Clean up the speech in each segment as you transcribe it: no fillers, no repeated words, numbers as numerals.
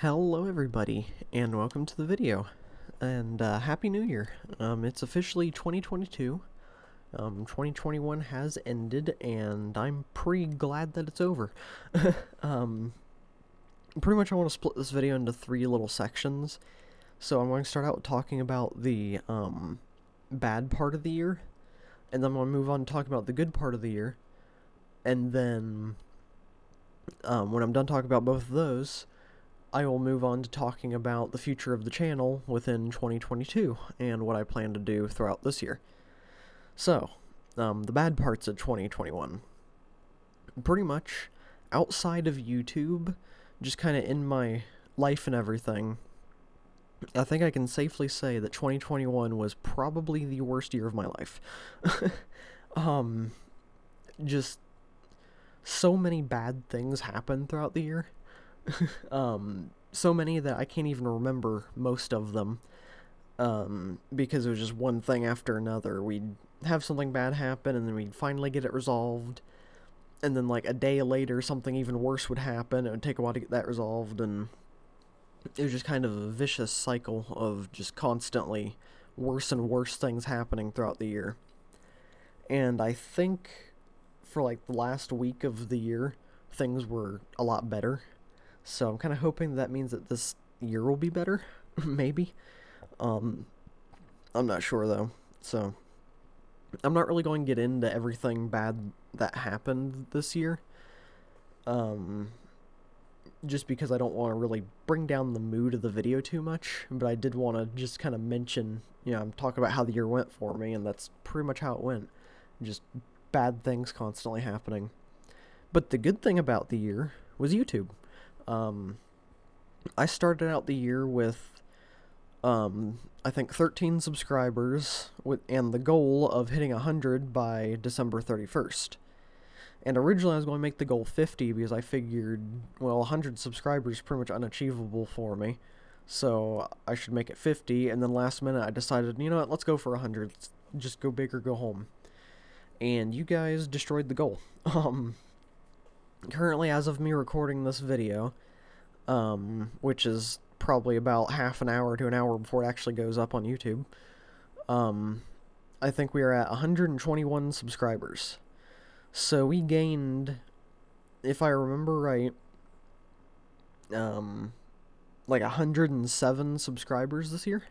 Hello everybody, and welcome to the video, and Happy New Year. It's officially 2022. 2021 has ended, and I'm pretty glad that it's over. Pretty much I want to split this video into three little sections. So I'm going to start out talking about the bad part of the year, and then I'm going to move on to talk about the good part of the year, and then when I'm done talking about both of those, I will move on to talking about the future of the channel within 2022 and what I plan to do throughout this year. So, the bad parts of 2021. Pretty much, outside of YouTube, just kind of in my life and everything, I think I can safely say that 2021 was probably the worst year of my life. Just so many bad things happened throughout the year. So many that I can't even remember most of them, because it was just one thing after another. We'd have something bad happen, and then we'd finally get it resolved, and then like a day later something even worse would happen. It would take a while to get that resolved, and it was just kind of a vicious cycle of just constantly worse and worse things happening throughout the year. And I think for like the last week of the year, things were a lot better. So I'm kind of hoping that means that this year will be better, maybe. I'm not sure though. So I'm not really going to get into everything bad that happened this year. Just because I don't want to really bring down the mood of the video too much, but I did want to just kind of mention, I'm talking about how the year went for me, and that's pretty much how it went. Just bad things constantly happening. But the good thing about the year was YouTube. I started out the year with, I think 13 subscribers, and the goal of hitting 100 by December 31st. And originally I was going to make the goal 50 because I figured, well, 100 subscribers is pretty much unachievable for me, so I should make it 50, and then last minute I decided, you know what, let's go for 100, let's just go big or go home. And you guys destroyed the goal. Currently, as of me recording this video, which is probably about half an hour to an hour before it actually goes up on YouTube, I think we are at 121 subscribers. So we gained, if I remember right, like 107 subscribers this year.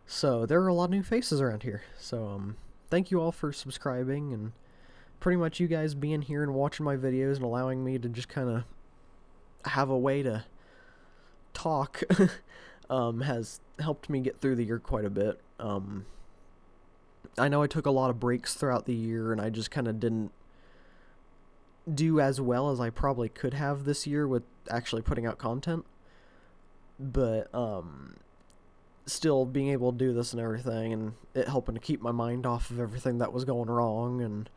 So there are a lot of new faces around here. So, thank you all for subscribing, and pretty much you guys being here and watching my videos and allowing me to just kind of have a way to talk has helped me get through the year quite a bit. I know I took a lot of breaks throughout the year, and I just kind of didn't do as well as I probably could have this year with actually putting out content, but still being able to do this and everything, and it helping to keep my mind off of everything that was going wrong, and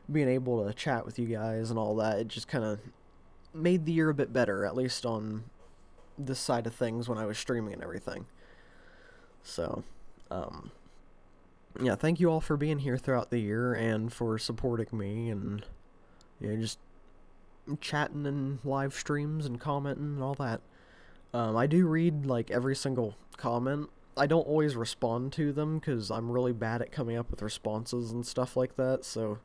being able to chat with you guys and all that, it just kind of made the year a bit better, at least on this side of things when I was streaming and everything. So, yeah, thank you all for being here throughout the year and for supporting me, and just chatting and live streams and commenting and all that. I do read like every single comment. I don't always respond to them because I'm really bad at coming up with responses and stuff like that, so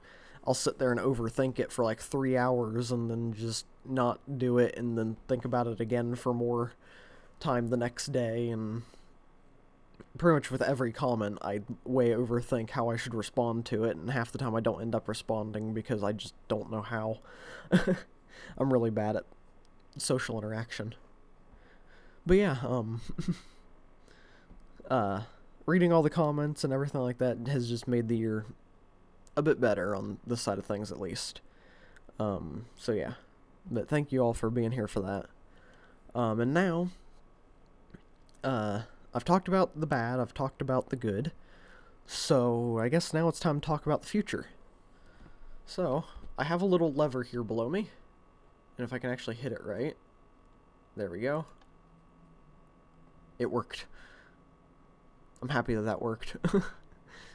I'll sit there and overthink it for like 3 hours and then just not do it, and then think about it again for more time the next day, and pretty much with every comment I way overthink how I should respond to it, and half the time I don't end up responding because I just don't know how. I'm really bad at social interaction. But yeah, reading all the comments and everything like that has just made the year a bit better on this side of things, at least. So yeah, but thank you all for being here for that. And now, I've talked about the bad, I've talked about the good, so I guess now it's time to talk about the future. So, I have a little lever here below me, and if I can actually hit it right, there we go. It worked. I'm happy that that worked.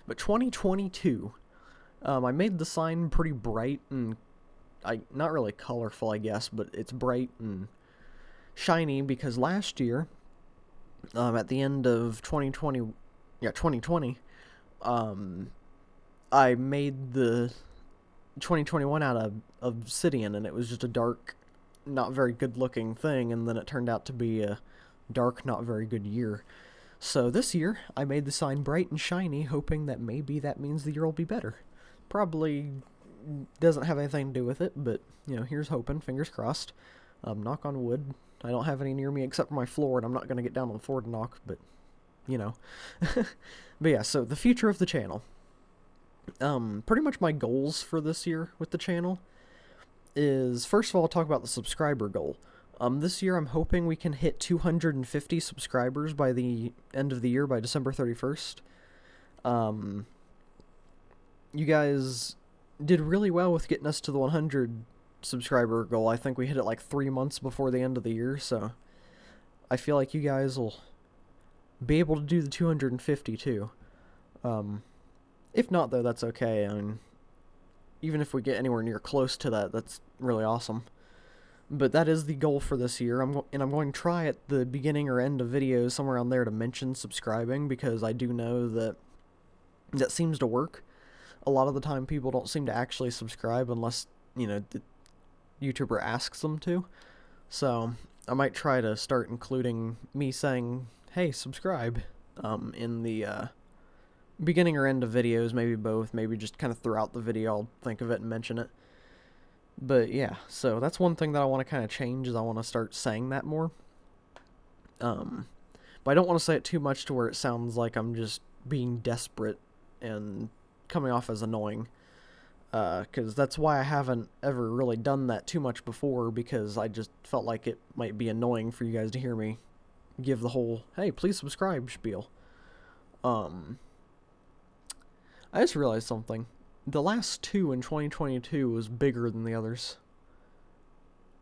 But 2022, I made the sign pretty bright and not really colorful, I guess, but it's bright and shiny because last year, at the end of 2020, I made the 2021 out of obsidian, and it was just a dark, not very good looking thing, and then it turned out to be a dark, not very good year. So this year, I made the sign bright and shiny, hoping that maybe that means the year will be better. Probably doesn't have anything to do with it, but, here's hoping, fingers crossed. Knock on wood. I don't have any near me except for my floor, and I'm not going to get down on the floor to knock, but, But yeah, so the future of the channel. Pretty much my goals for this year with the channel is, first of all, I'll talk about the subscriber goal. This year I'm hoping we can hit 250 subscribers by the end of the year, by December 31st. You guys did really well with getting us to the 100 subscriber goal. I think we hit it like 3 months before the end of the year, so I feel like you guys will be able to do the 250 too. If not, though, that's okay. I mean, even if we get anywhere near close to that, that's really awesome. But that is the goal for this year. I'm going to try at the beginning or end of videos, somewhere around there, to mention subscribing, because I do know that seems to work. A lot of the time, people don't seem to actually subscribe unless, the YouTuber asks them to. So I might try to start including me saying, hey, subscribe, in the beginning or end of videos, maybe both, maybe just kind of throughout the video I'll think of it and mention it. But yeah, so that's one thing that I want to kind of change, is I want to start saying that more. But I don't want to say it too much to where it sounds like I'm just being desperate and coming off as annoying. Because that's why I haven't ever really done that too much before, because I just felt like it might be annoying for you guys to hear me give the whole, hey, please subscribe spiel. I just realized something. The last 2 in 2022 was bigger than the others.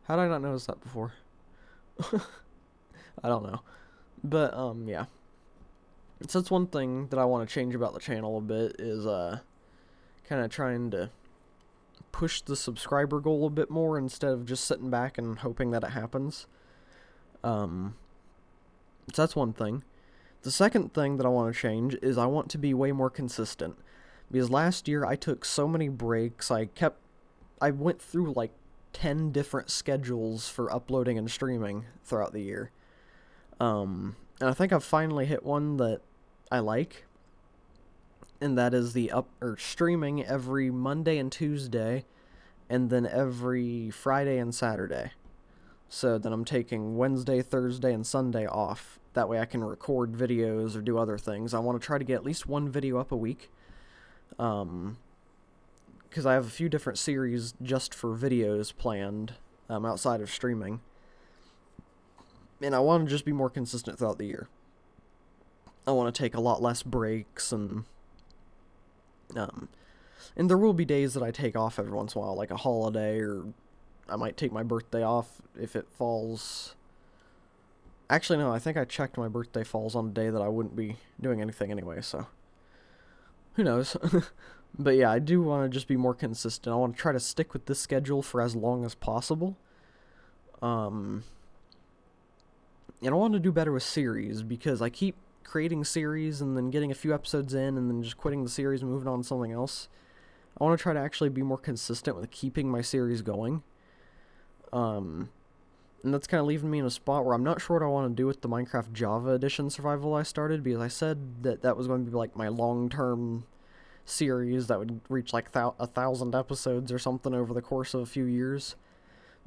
How did I not notice that before? I don't know. But, yeah. So that's one thing that I want to change about the channel a bit, is, kind of trying to push the subscriber goal a bit more instead of just sitting back and hoping that it happens. So that's one thing. The second thing that I want to change is I want to be way more consistent. Because last year I took so many breaks, I went through like 10 different schedules for uploading and streaming throughout the year. And I think I've finally hit one that I like. And that is the streaming every Monday and Tuesday, and then every Friday and Saturday. So then I'm taking Wednesday, Thursday, and Sunday off. That way I can record videos or do other things. I want to try to get at least one video up a week. Because I have a few different series just for videos planned, outside of streaming. And I want to just be more consistent throughout the year. I want to take a lot less breaks, and there will be days that I take off every once in a while, like a holiday, or I might take my birthday off if it falls. Actually, no, I think I checked my birthday falls on a day that I wouldn't be doing anything anyway, so who knows. But yeah, I do want to just be more consistent. I want to try to stick with this schedule for as long as possible. And I want to do better with series, because I keep creating series and then getting a few episodes in and then just quitting the series and moving on to something else. I want to try to actually be more consistent with keeping my series going. And that's kind of leaving me in a spot where I'm not sure what I want to do with the Minecraft Java Edition survival I started, because I said that that was going to be like my long-term series that would reach like 1,000 episodes or something over the course of a few years.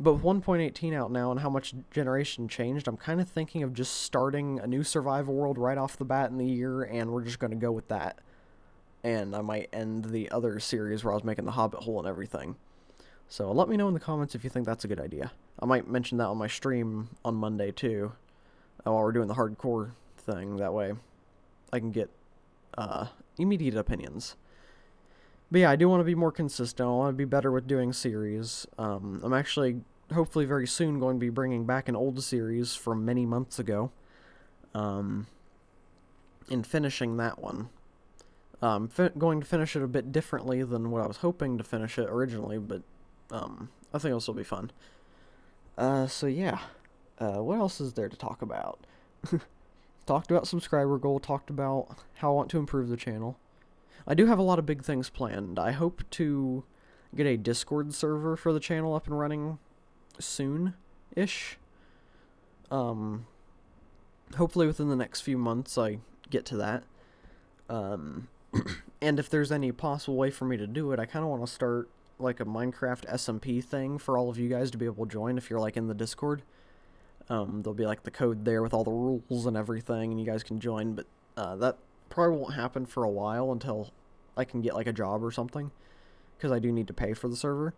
But with 1.18 out now and how much generation changed, I'm kind of thinking of just starting a new survival world right off the bat in the year, and we're just going to go with that. And I might end the other series where I was making the Hobbit hole and everything. So let me know in the comments if you think that's a good idea. I might mention that on my stream on Monday too, while we're doing the hardcore thing. That way I can get immediate opinions. But yeah, I do want to be more consistent. I want to be better with doing series. I'm actually, hopefully very soon, going to be bringing back an old series from many months ago. And finishing that one. I'm going to finish it a bit differently than what I was hoping to finish it originally, but I think it'll still be fun. So yeah. What else is there to talk about? Talked about subscriber goal, talked about how I want to improve the channel. I do have a lot of big things planned. I hope to get a Discord server for the channel up and running soon-ish. Hopefully within the next few months I get to that. And if there's any possible way for me to do it, I kind of want to start like a Minecraft SMP thing for all of you guys to be able to join if you're like in the Discord. There'll be like the code there with all the rules and everything, and you guys can join, but that probably won't happen for a while until I can get like a job or something, because I do need to pay for the server.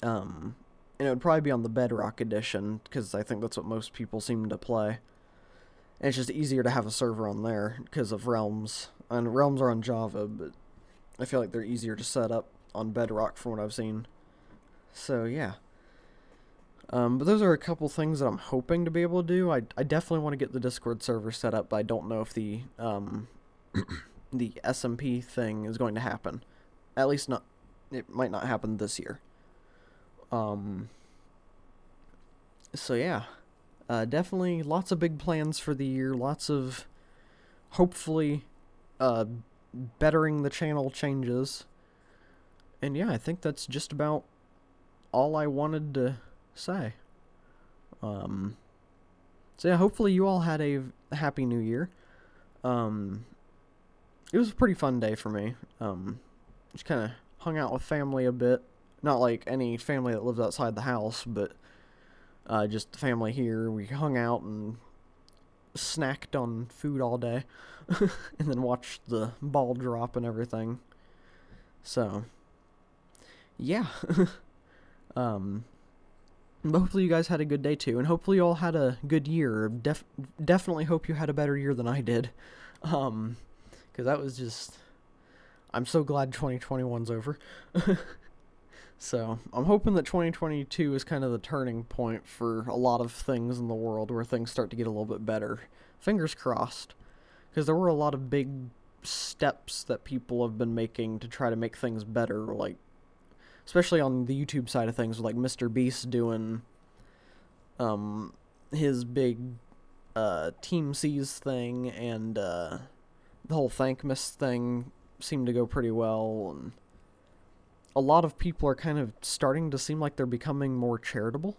And it would probably be on the Bedrock edition, because I think that's what most people seem to play. And it's just easier to have a server on there because of Realms. And Realms are on Java, but I feel like they're easier to set up on Bedrock from what I've seen. So, yeah. But those are a couple things that I'm hoping to be able to do. I definitely want to get the Discord server set up, but I don't know if the the SMP thing is going to happen. At least not. It might not happen this year. So yeah, definitely lots of big plans for the year. Lots of hopefully bettering the channel changes. And yeah, I think that's just about all I wanted to say. So yeah, hopefully you all had a happy new year. It was a pretty fun day for me. Just kind of hung out with family a bit. Not like any family that lives outside the house, but just the family here. We hung out and snacked on food all day. And then watched the ball drop and everything. So, yeah. Hopefully you guys had a good day too, and hopefully you all had a good year. Definitely hope you had a better year than I did. Because that was just... I'm so glad 2021's over. So, I'm hoping that 2022 is kind of the turning point for a lot of things in the world where things start to get a little bit better. Fingers crossed. Because there were a lot of big steps that people have been making to try to make things better, like, especially on the YouTube side of things, like Mr. Beast doing his big Team C's thing, and the whole Thankmas thing seemed to go pretty well, and a lot of people are kind of starting to seem like they're becoming more charitable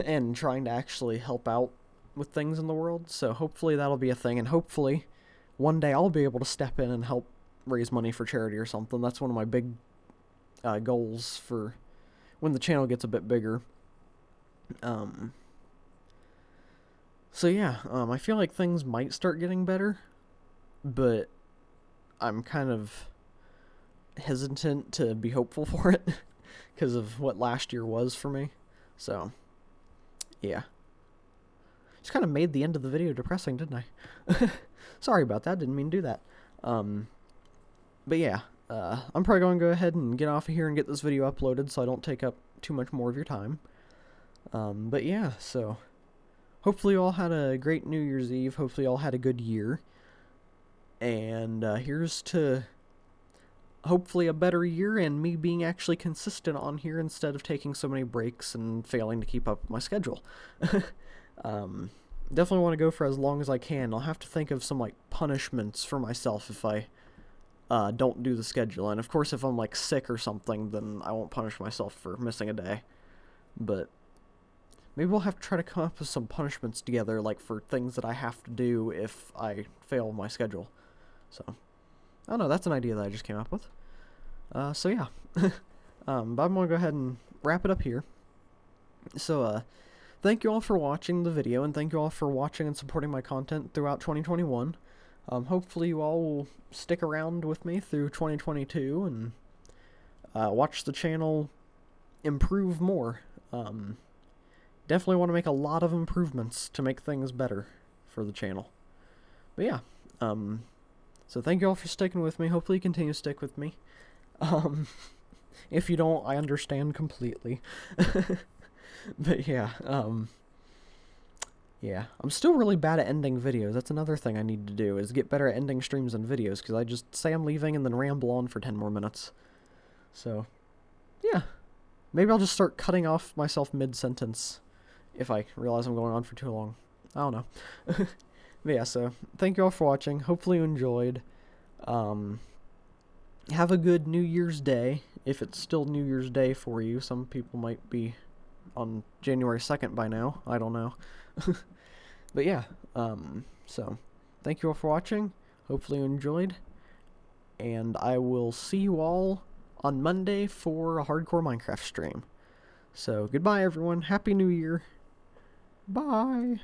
and trying to actually help out with things in the world, so hopefully that'll be a thing, and hopefully one day I'll be able to step in and help raise money for charity or something. That's one of my big goals for when the channel gets a bit bigger. So yeah, I feel like things might start getting better, but I'm kind of hesitant to be hopeful for it because of what last year was for me. So, yeah. Just kind of made the end of the video depressing, didn't I? Sorry about that, didn't mean to do that. But yeah, I'm probably going to go ahead and get off of here and get this video uploaded so I don't take up too much more of your time. But yeah, so hopefully you all had a great New Year's Eve. Hopefully you all had a good year. And here's to hopefully a better year and me being actually consistent on here instead of taking so many breaks and failing to keep up with my schedule. Definitely want to go for as long as I can. I'll have to think of some like punishments for myself if I don't do the schedule. And of course if I'm like sick or something, then I won't punish myself for missing a day. But maybe we'll have to try to come up with some punishments together, like for things that I have to do if I fail my schedule. So, I don't know, that's an idea that I just came up with. So yeah. But I'm going to go ahead and wrap it up here. So, thank you all for watching the video, and thank you all for watching and supporting my content throughout 2021. Hopefully you all will stick around with me through 2022 and watch the channel improve more. Definitely want to make a lot of improvements to make things better for the channel. But yeah, so thank you all for sticking with me. Hopefully you continue to stick with me. If you don't, I understand completely. But yeah, yeah, I'm still really bad at ending videos. That's another thing I need to do, is get better at ending streams and videos, because I just say I'm leaving and then ramble on for 10 more minutes. So, yeah. Maybe I'll just start cutting off myself mid-sentence if I realize I'm going on for too long. I don't know. But yeah, so thank you all for watching. Hopefully you enjoyed. Have a good New Year's Day, if it's still New Year's Day for you. Some people might be on January 2nd by now. I don't know. But yeah, so thank you all for watching. Hopefully you enjoyed. And I will see you all on Monday for a hardcore Minecraft stream. So goodbye, everyone. Happy New Year. Bye.